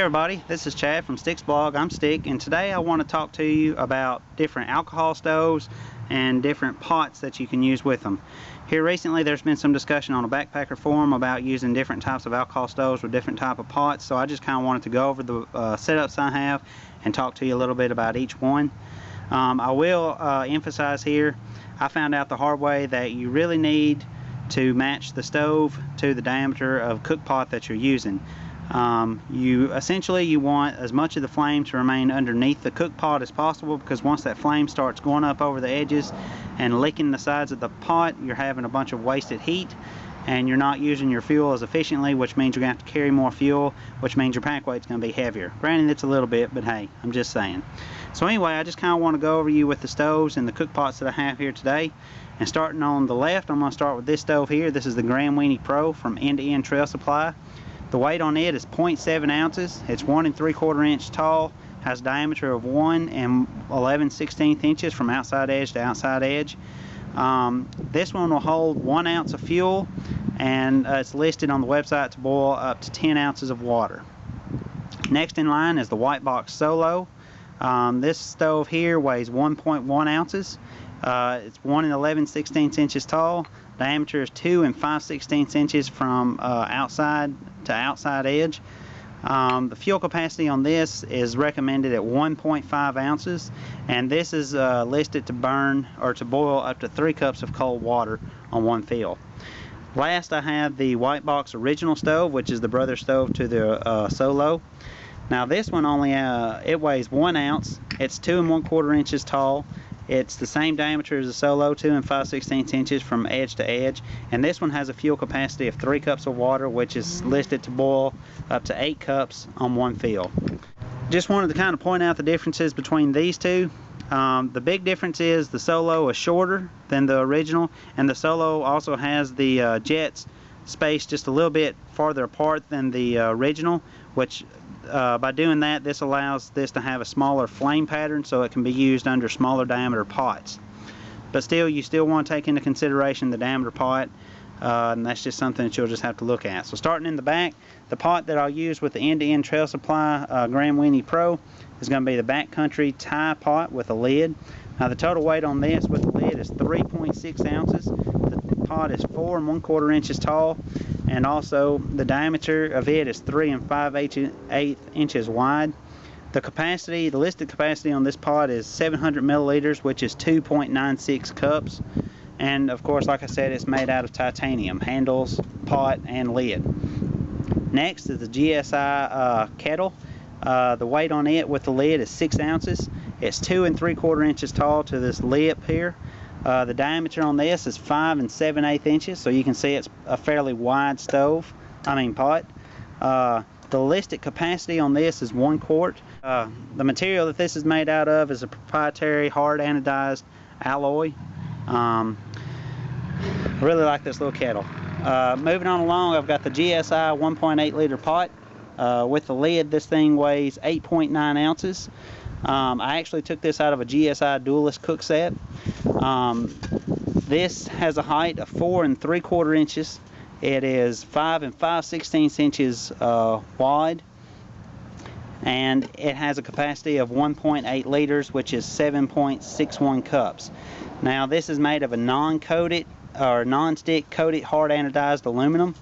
everybody, this is Chad from Stick's blog. I'm Stick, and today I want to talk to you about different alcohol stoves and different pots that you can use with them. Here recently there's been some discussion on a backpacker forum about using different types of alcohol stoves with different type of pots, so I just kind of wanted to go over the setups I have and talk to you a little bit about each one. I will emphasize here, I found out the hard way that you really need to match the stove to the diameter of cook pot that you're using. You want as much of the flame to remain underneath the cook pot as possible, because once that flame starts going up over the edges and licking the sides of the pot, you're having a bunch of wasted heat and you're not using your fuel as efficiently, which means you're going to have to carry more fuel, which means your pack weight's going to be heavier. Granted, it's a little bit, but hey, I'm just saying. So anyway, I just kind of want to go over you with the stoves and the cook pots that I have here today. And starting on the left, I'm going to start with this stove here. This is the Weenie Pro from End to End Trail Supply. The weight on it is 0.7 ounces. It's 1 3/4 inch tall, has a diameter of 1 11/16 inches from outside edge to outside edge. This one will hold 1 ounce of fuel, and it's listed on the website to boil up to 10 ounces of water. Next in line is the White Box Solo. This stove here weighs 1.1 ounces. It's 1 11/16 inches tall. Diameter is 2 5/16 inches from outside to outside edge. The fuel capacity on this is recommended at 1.5 ounces, and this is listed to burn or to boil up to 3 cups of cold water on one fill. Last, I have the White Box Original Stove, which is the brother stove to the Solo. Now this one only it weighs 1 ounce. It's 2 1/4 inches tall. It's the same diameter as the Solo, 2 5/16 inches from edge to edge, and this one has a fuel capacity of 3 cups of water, which is listed to boil up to 8 cups on one fill. Just wanted to kind of point out the differences between these two. The big difference is the Solo is shorter than the original, and the Solo also has the jets spaced just a little bit farther apart than the original, which by doing that, this allows this to have a smaller flame pattern, so it can be used under smaller diameter pots. But still, you still want to take into consideration the diameter pot, and that's just something that you'll just have to look at. So starting in the back, the pot that I'll use with the End to End Trail Supply Weenie Pro is going to be the Backcountry Tie pot with a lid. Now the total weight on this with the lid is 3.6 ounces. The pot is 4 1/4 inches tall, and also the diameter of it is 3 5/8 inches wide. The capacity, the listed capacity on this pot is 700 milliliters, which is 2.96 cups. And of course, like I said, it's made out of titanium, handles, pot, and lid. Next is the GSI kettle. The weight on it with the lid is 6 ounces. It's 2 3/4 inches tall to this lip here. The diameter on this is 5 7/8 inches, so you can see it's a fairly wide pot. The listed capacity on this is 1 quart. The material that this is made out of is a proprietary hard anodized alloy. I really like this little kettle. Moving on along, I've got the GSI 1.8 liter pot. With the lid, this thing weighs 8.9 ounces. I actually took this out of a GSI Dualist cook set. This has a height of 4 3/4 inches. It is 5 5/16 inches wide, and it has a capacity of 1.8 liters, which is 7.61 cups. Now this is made of a non-coated or non-stick coated hard anodized aluminum,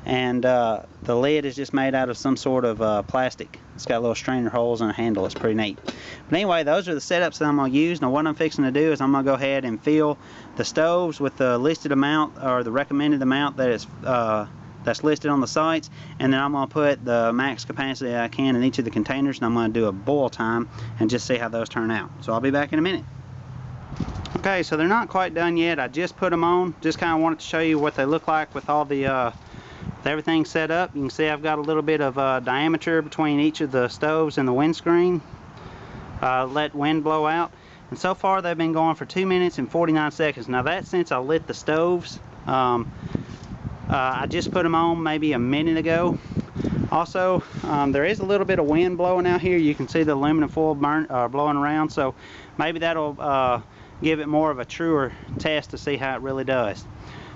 and the lid is just made out of some sort of plastic. It's got little strainer holes and a handle. It's pretty neat. But anyway, those are the setups that I'm going to use. Now what I'm fixing to do is I'm going to go ahead and fill the stoves with the listed amount, or the recommended amount that is that's listed on the sites, and then I'm going to put the max capacity I can in each of the containers, and I'm going to do a boil time and just see how those turn out. So I'll be back in a minute. Okay, so they're not quite done yet. I just put them on. Just kind of wanted to show you what they look like with all the everything set up. You can see I've got a little bit of diameter between each of the stoves and the windscreen. Let wind blow out, and so far they've been going for 2 minutes and 49 seconds. Now that's since I lit the stoves. I just put them on maybe a minute ago. Also, there is a little bit of wind blowing out here. You can see the aluminum foil blowing around, so maybe that'll give it more of a truer test to see how it really does.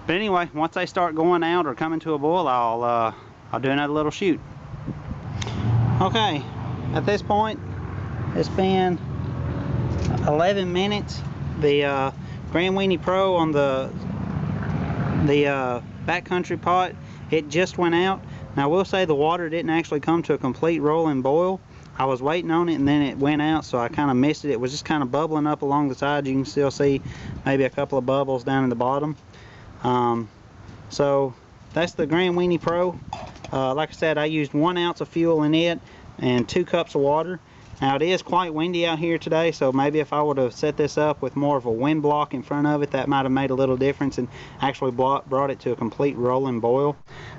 But anyway, once they start going out or coming to a boil, I'll do another little shoot. Okay, at this point it's been 11 minutes. The Grand Weenie Pro on the backcountry pot, it just went out. Now I will say the water didn't actually come to a complete rolling boil. I was waiting on it and then it went out, so I kind of missed it. It was just kind of bubbling up along the side. You can still see maybe a couple of bubbles down in the bottom. So that's the Grand Weenie Pro. Like I said, I used 1 ounce of fuel in it and 2 cups of water. Now it is quite windy out here today, so maybe if I would have set this up with more of a wind block in front of it, that might have made a little difference and actually brought it to a complete rolling boil.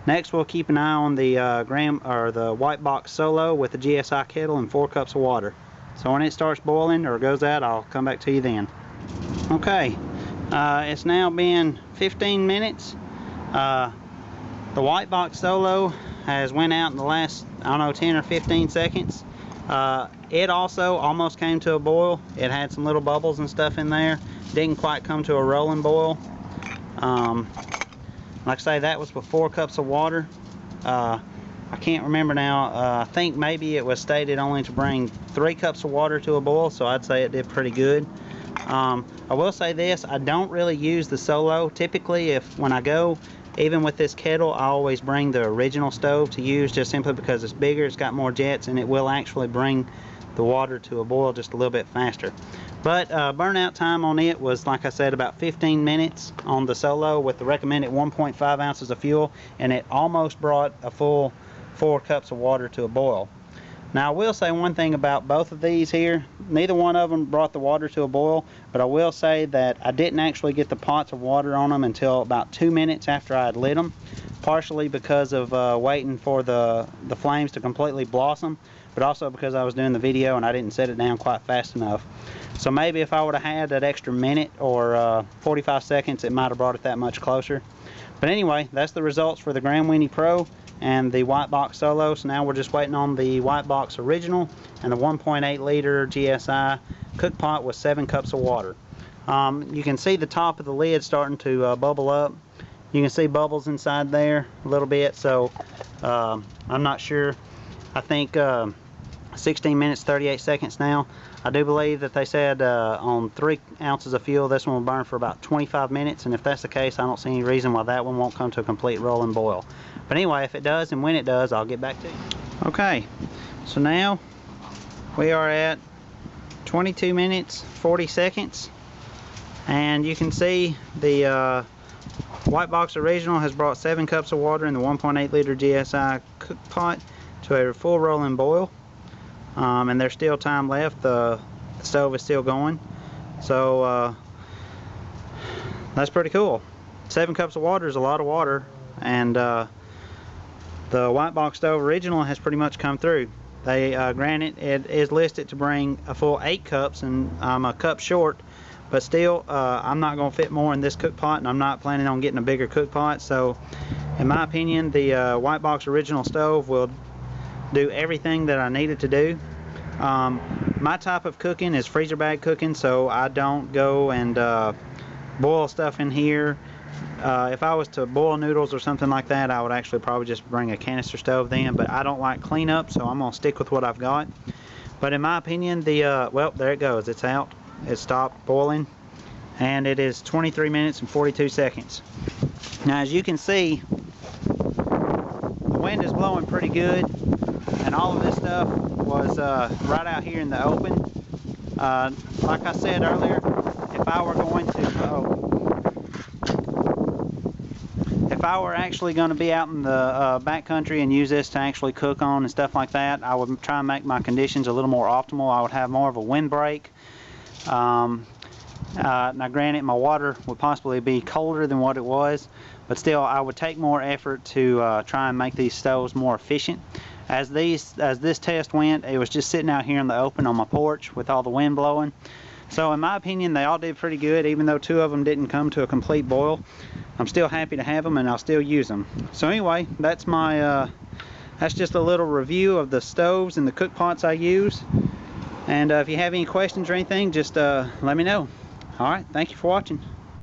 Next, we'll keep an eye on the the White Box Solo with the GSI kettle and 4 cups of water. So when it starts boiling or goes out, I'll come back to you then. Okay, it's now been 15 minutes. The White Box Solo has went out in the last, I don't know, 10 or 15 seconds. It also almost came to a boil. It had some little bubbles and stuff in there. Didn't quite come to a rolling boil. Like I say, that was with 4 cups of water. I can't remember now. I think maybe it was stated only to bring 3 cups of water to a boil, so I'd say it did pretty good. I will say this, I don't really use the Solo. Typically, when I go, even with this kettle, I always bring the original stove to use, just simply because it's bigger, it's got more jets, and it will actually bring the water to a boil just a little bit faster. But burnout time on it was, like I said, about 15 minutes on the Solo with the recommended 1.5 ounces of fuel, and it almost brought a full 4 cups of water to a boil. Now I will say one thing about both of these here. Neither one of them brought the water to a boil, but I will say that I didn't actually get the pots of water on them until about 2 minutes after I had lit them, partially because of waiting for the flames to completely blossom, but also because I was doing the video and I didn't set it down quite fast enough. So maybe if I would have had that extra minute or 45 seconds, it might have brought it that much closer. But anyway, that's the results for the Grand Weenie Pro and the White Box Solo. So now we're just waiting on the White Box Original and the 1.8 liter GSI cook pot with 7 cups of water. You can see the top of the lid starting to bubble up. You can see bubbles inside there a little bit, so I'm not sure. I think 16 minutes 38 seconds now. I do believe that they said on 3 ounces of fuel this one will burn for about 25 minutes, and if that's the case, I don't see any reason why that one won't come to a complete rolling boil. But anyway, if it does and when it does, I'll get back to you. Okay, so now we are at 22 minutes 40 seconds, and you can see the White Box Original has brought 7 cups of water in the 1.8 liter GSI cook pot to a full rolling boil. And there's still time left. The stove is still going, so that's pretty cool. 7 cups of water is a lot of water, and the White Box Stove Original has pretty much come through. They granted, it is listed to bring a full 8 cups, and I'm a cup short, but still I'm not going to fit more in this cook pot, and I'm not planning on getting a bigger cook pot. So in my opinion, the White Box Original stove will do everything that I need it to do. My type of cooking is freezer bag cooking, so I don't go and boil stuff in here. If I was to boil noodles or something like that, I would actually probably just bring a canister stove then, but I don't like cleanup, so I'm going to stick with what I've got. But in my opinion, well, there it goes. It's out. It stopped boiling, and it is 23 minutes and 42 seconds. Now, as you can see, the wind is blowing pretty good, and all of this stuff was right out here in the open. Like I said earlier, if I were going to, if I were actually going to be out in the backcountry and use this to actually cook on and stuff like that, I would try and make my conditions a little more optimal. I would have more of a windbreak. Now granted, my water would possibly be colder than what it was, but still I would take more effort to try and make these stoves more efficient. As this test went, it was just sitting out here in the open on my porch with all the wind blowing. So in my opinion, they all did pretty good, even though 2 of them didn't come to a complete boil. I'm still happy to have them, and I'll still use them. So anyway, that's my that's just a little review of the stoves and the cook pots I use. And if you have any questions or anything, just let me know. Alright, thank you for watching.